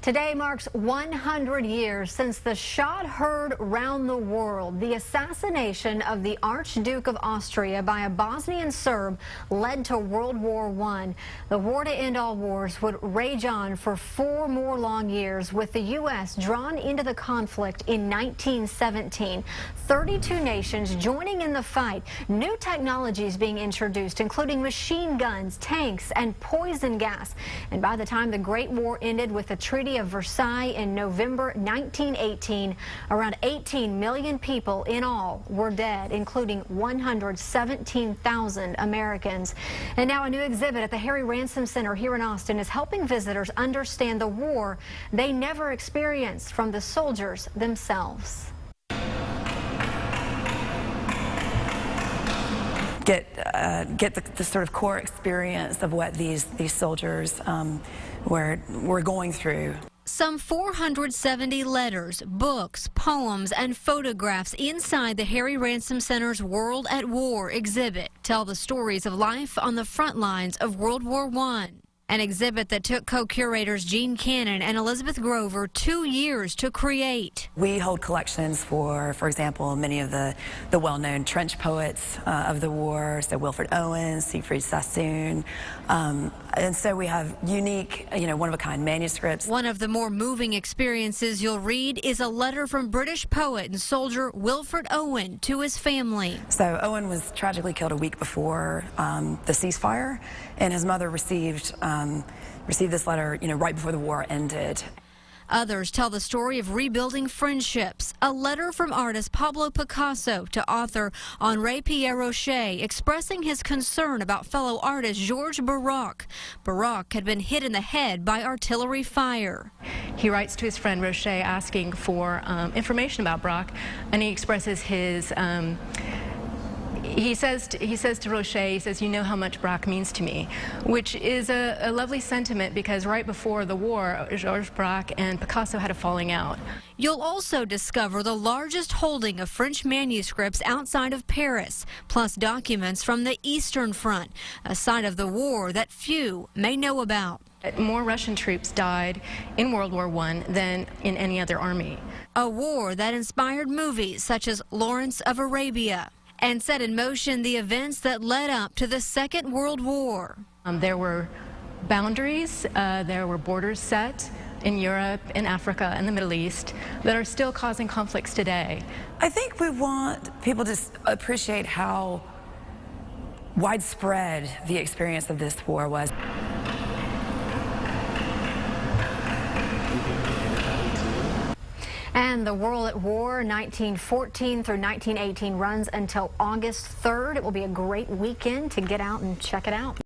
Today marks 100 years since the shot heard round the world. The assassination of the Archduke of Austria by a Bosnian Serb led to World War I. The war to end all wars would rage on for 4 more long years, with the U.S. drawn into the conflict in 1917. 32 nations joining in the fight. New technologies being introduced, including machine guns, tanks, and poison gas. And by the time the Great War ended with the Treaty of Versailles in November 1918, around 18 million people in all were dead, including 117,000 Americans. And now a new exhibit at the Harry Ransom Center here in Austin is helping visitors understand the war they never experienced from the soldiers themselves. Get the sort of core experience of what these soldiers were going through. Some 470 letters, books, poems, and photographs inside the Harry Ransom Center's World at War exhibit tell the stories of life on the front lines of World War I. An exhibit that took co-curators Gene Cannon and Elizabeth Grover 2 years to create. We hold collections for example, many of the well-known trench poets of the war, so Wilfred Owen, Siegfried Sassoon, and so we have unique, one-of-a-kind manuscripts. One of the more moving experiences you'll read is a letter from British poet and soldier Wilfred Owen to his family. So Owen was tragically killed a week before the ceasefire, and his mother received this letter, right before the war ended. Others tell the story of rebuilding friendships. A letter from artist Pablo Picasso to author Henri Pierre Rocher expressing his concern about fellow artist Georges Braque. Braque had been hit in the head by artillery fire. He writes to his friend Rocher asking for information about Braque, and he expresses his He says to Rocher, he says, "You know how much Braque means to me," which is a lovely sentiment, because right before the war, Georges Braque and Picasso had a falling out. You'll also discover the largest holding of French manuscripts outside of Paris, plus documents from the Eastern Front, a side of the war that few may know about. More Russian troops died in World War I than in any other army. A war that inspired movies such as Lawrence of Arabia, and set in motion the events that led up to the Second World War. There were boundaries, there were borders set in Europe, in Africa, and the Middle East that are still causing conflicts today. I think we want people to appreciate how widespread the experience of this war was. And the World at War 1914 through 1918 runs until August 3rd. It will be a great weekend to get out and check it out.